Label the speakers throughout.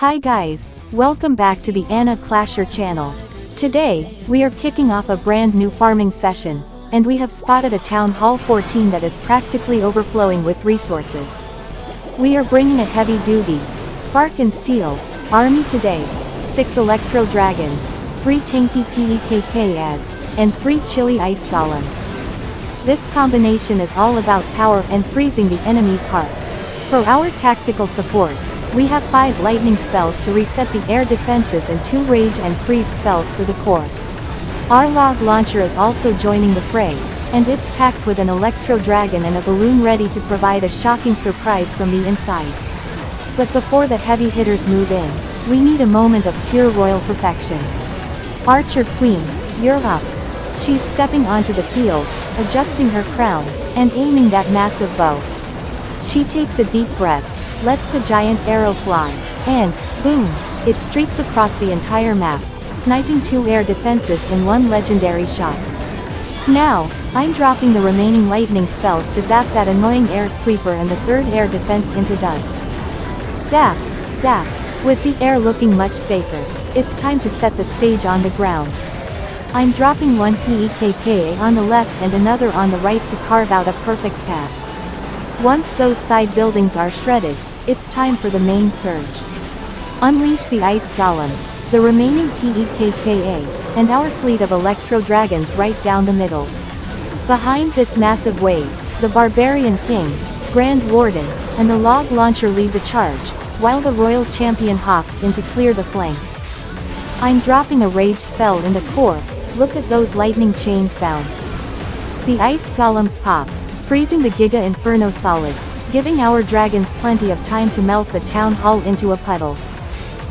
Speaker 1: Hi guys, welcome back to the Anna Clasher channel. Today, we are kicking off a brand new farming session, and we have spotted a Town Hall 14 that is practically overflowing with resources. We are bringing a heavy-duty, Spark and Steel, army today, 6 Electro Dragons, 3 tanky PEKKAs, and 3 chilly Ice Golems. This combination is all about power and freezing the enemy's heart. For our tactical support, we have 5 lightning spells to reset the air defenses and 2 rage and freeze spells for the core. Our log launcher is also joining the fray, and it's packed with an Electro Dragon and a balloon ready to provide a shocking surprise from the inside. But before the heavy hitters move in, we need a moment of pure royal perfection. Archer Queen, you're up. She's stepping onto the field, adjusting her crown, and aiming that massive bow. She takes a deep breath, lets the giant arrow fly, and, boom, it streaks across the entire map, sniping 2 air defenses in one legendary shot. Now, I'm dropping the remaining lightning spells to zap that annoying air sweeper and the 3rd air defense into dust. Zap, zap, with the air looking much safer, it's time to set the stage on the ground. I'm dropping 1 PEKKA on the left and another on the right to carve out a perfect path. Once those side buildings are shredded, it's time for the main surge. Unleash the Ice Golems, the remaining PEKKA, and our fleet of Electro Dragons right down the middle. Behind this massive wave, the Barbarian King, Grand Warden, and the Log Launcher lead the charge, while the Royal Champion hops in to clear the flanks. I'm dropping a rage spell in the core. Look at those lightning chains bounce. The Ice Golems pop, freezing the Giga Inferno solid, giving our dragons plenty of time to melt the town hall into a puddle.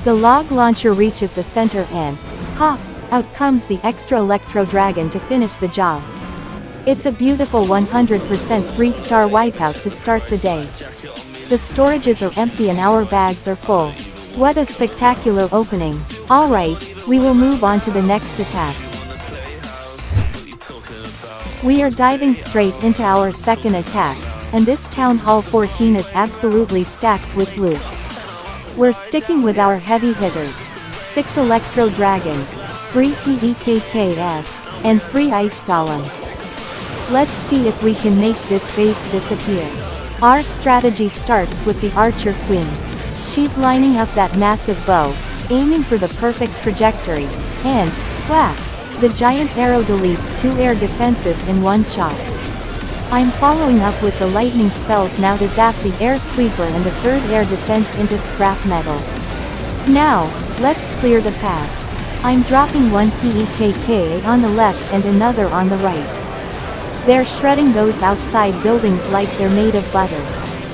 Speaker 1: The Log Launcher reaches the center and, pop, out comes the extra Electro Dragon to finish the job. It's a beautiful 100% 3-star wipeout to start the day. The storages are empty and our bags are full. What a spectacular opening. Alright, we will move on to the next attack. We are diving straight into our second attack, and this Town Hall 14 is absolutely stacked with loot. We're sticking with our heavy hitters, 6 Electro Dragons, 3 PEKKAs, and 3 Ice Golems. Let's see if we can make this base disappear. Our strategy starts with the Archer Queen. She's lining up that massive bow, aiming for the perfect trajectory, and, whack! The giant arrow deletes 2 air defenses in one shot. I'm following up with the lightning spells now to zap the air sweeper and the 3rd air defense into scrap metal. Now, let's clear the path. I'm dropping 1 PEKKA on the left and another on the right. They're shredding those outside buildings like they're made of butter.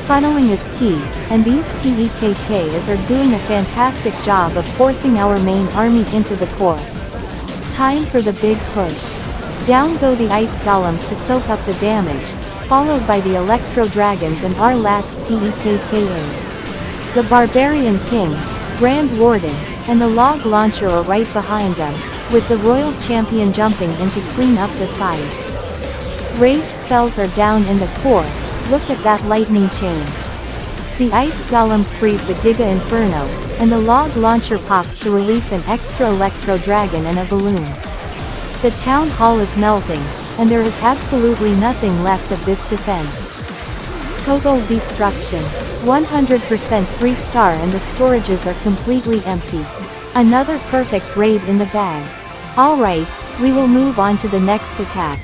Speaker 1: Funneling is key, and these PEKKAs are doing a fantastic job of forcing our main army into the core. Time for the big push. Down go the Ice Golems to soak up the damage, followed by the Electro Dragons and our last PEKKAs. The Barbarian King, Grand Warden, and the Log Launcher are right behind them, with the Royal Champion jumping in to clean up the sides. Rage spells are down in the core. Look at that lightning chain. The Ice Golems freeze the Giga Inferno, and the Log Launcher pops to release an extra Electro Dragon and a balloon. The town hall is melting, and there is absolutely nothing left of this defense. Total destruction. 100% 3-star and the storages are completely empty. Another perfect raid in the bag. Alright, we will move on to the next attack.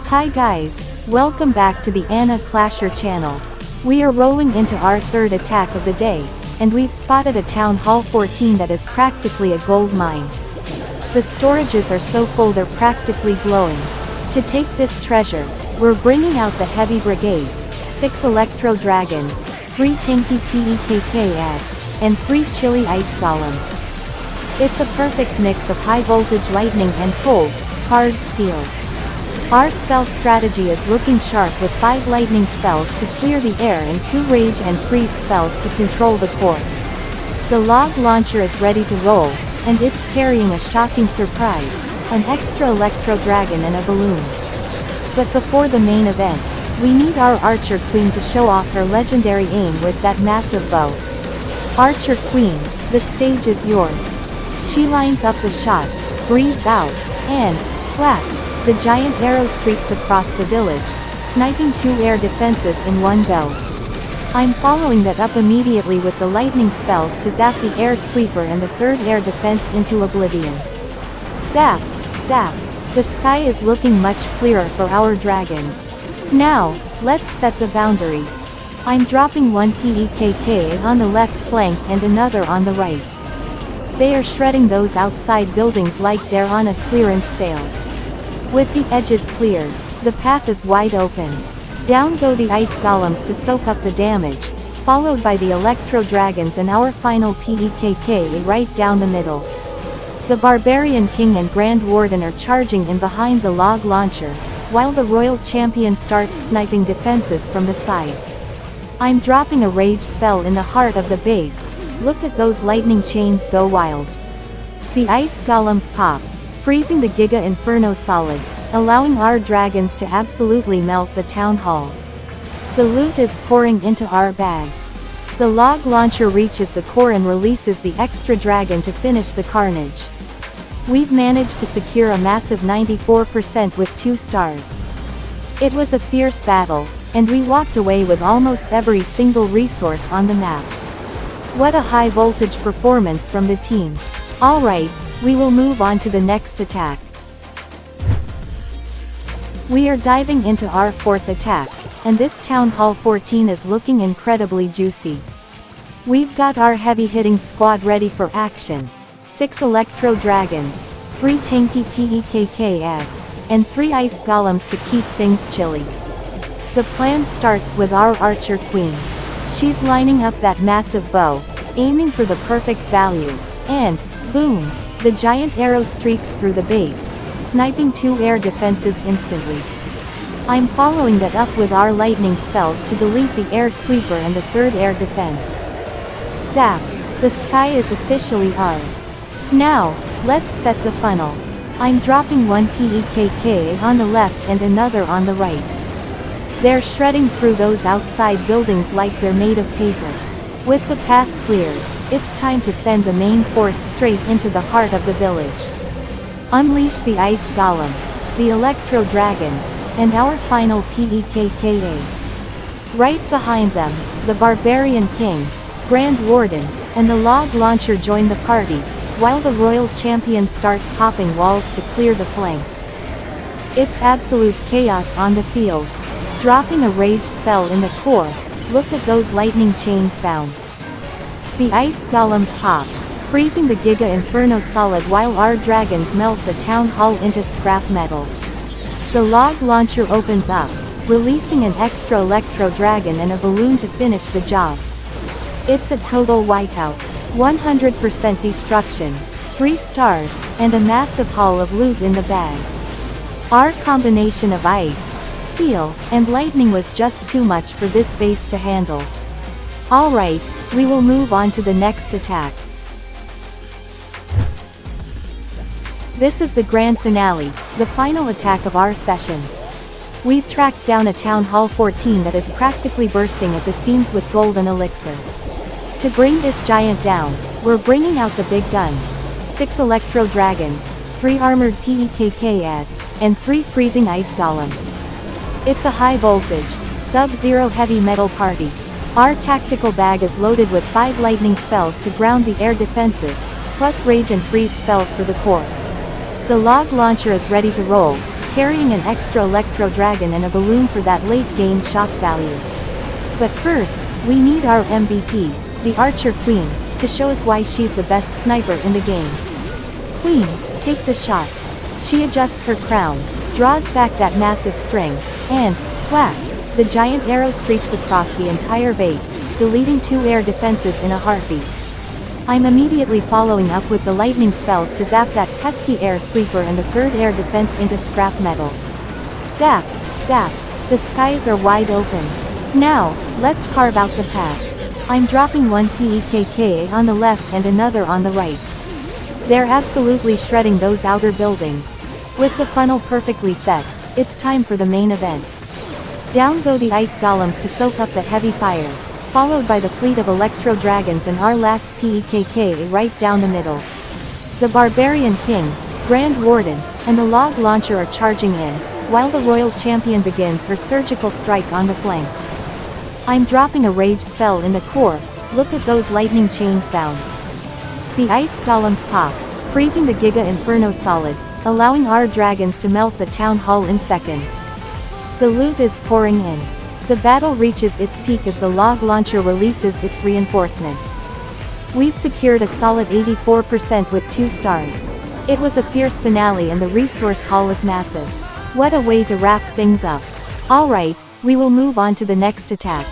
Speaker 1: Hi guys, welcome back to the Anna Clasher channel. We are rolling into our 3rd attack of the day, and we've spotted a Town Hall 14 that is practically a gold mine. The storages are so full they're practically glowing. To take this treasure, we're bringing out the Heavy Brigade, 6 Electro Dragons, 3 tanky PEKKAs, and 3 chilly Ice Golems. It's a perfect mix of high voltage lightning and cold, hard steel. Our spell strategy is looking sharp with 5 lightning spells to clear the air and 2 rage and freeze spells to control the core. The Log Launcher is ready to roll, and it's carrying a shocking surprise, an extra Electro Dragon and a balloon. But before the main event, we need our Archer Queen to show off her legendary aim with that massive bow. Archer Queen, the stage is yours. She lines up the shot, breathes out, and, clap, the giant arrow streaks across the village, sniping 2 air defenses in one go. I'm following that up immediately with the lightning spells to zap the air sweeper and the 3rd air defense into oblivion. Zap, zap, the sky is looking much clearer for our dragons. Now, let's set the boundaries. I'm dropping 1 PEKKA on the left flank and another on the right. They are shredding those outside buildings like they're on a clearance sale. With the edges cleared, the path is wide open. Down go the ice golems to soak up the damage, followed by the Electro Dragons and our final PEKKA right down the middle. The Barbarian King and Grand Warden are charging in behind the log launcher, while the Royal Champion starts sniping defenses from the side. I'm dropping a rage spell in the heart of the base. Look at those lightning chains go wild. The ice golems pop, freezing the Giga Inferno solid, allowing our dragons to absolutely melt the town hall. The loot is pouring into our bags. The log launcher reaches the core and releases the extra dragon to finish the carnage. We've managed to secure a massive 94% with 2 stars. It was a fierce battle, and we walked away with almost every single resource on the map. What a high voltage performance from the team. Alright, we will move on to the next attack. We are diving into our 4th attack, and this Town Hall 14 is looking incredibly juicy. We've got our heavy-hitting squad ready for action. 6 Electro Dragons, 3 tanky PEKKAs, and 3 ice golems to keep things chilly. The plan starts with our Archer Queen. She's lining up that massive bow, aiming for the perfect value, and, boom, the giant arrow streaks through the base, sniping 2 air defenses instantly. I'm following that up with our lightning spells to delete the air sweeper and the 3rd air defense. Zap, the sky is officially ours. Now, let's set the funnel. I'm dropping 1 PEKKA on the left and another on the right. They're shredding through those outside buildings like they're made of paper. With the path cleared, it's time to send the main force straight into the heart of the village. Unleash the ice golems, the Electro Dragons, and our final PEKKA. Right behind them, the Barbarian King, Grand Warden, and the log launcher join the party, while the Royal Champion starts hopping walls to clear the flanks. It's absolute chaos on the field. Dropping a rage spell in the core, look at those lightning chains bounce. The ice golems hop, freezing the Giga Inferno solid while our dragons melt the town hall into scrap metal. The log launcher opens up, releasing an extra Electro Dragon and a balloon to finish the job. It's a total wipeout. 100% destruction, 3 stars, and a massive haul of loot in the bag. Our combination of ice, steel, and lightning was just too much for this base to handle. Alright, we will move on to the next attack. This is the grand finale, the final attack of our session. We've tracked down a Town Hall 14 that is practically bursting at the seams with golden elixir. To bring this giant down, we're bringing out the big guns. 6 Electro Dragons, 3 armored PEKKAs, and 3 freezing ice golems. It's a high voltage, sub-zero heavy metal party. Our tactical bag is loaded with 5 lightning spells to ground the air defenses, plus rage and freeze spells for the core. The log launcher is ready to roll, carrying an extra Electro Dragon and a balloon for that late game shock value. But first, we need our MVP, the Archer Queen, to show us why she's the best sniper in the game. Queen, take the shot. She adjusts her crown, draws back that massive string, and, whack, the giant arrow streaks across the entire base, deleting 2 air defenses in a heartbeat. I'm immediately following up with the lightning spells to zap that pesky air sweeper and the 3rd air defense into scrap metal. Zap, zap, the skies are wide open. Now, let's carve out the path. I'm dropping 1 PEKKA on the left and another on the right. They're absolutely shredding those outer buildings. With the funnel perfectly set, it's time for the main event. Down go the ice golems to soak up the heavy fire, followed by the fleet of Electro Dragons and our last PEKKA right down the middle. The Barbarian King, Grand Warden, and the Log Launcher are charging in, while the Royal Champion begins her surgical strike on the flanks. I'm dropping a rage spell in the core. Look at those lightning chains bounce. The ice golems pop, freezing the Giga Inferno solid, allowing our dragons to melt the town hall in seconds. The loot is pouring in. The battle reaches its peak as the Log Launcher releases its reinforcements. We've secured a solid 84% with 2 stars. It was a fierce finale and the resource haul is massive. What a way to wrap things up. Alright, we will move on to the next attack.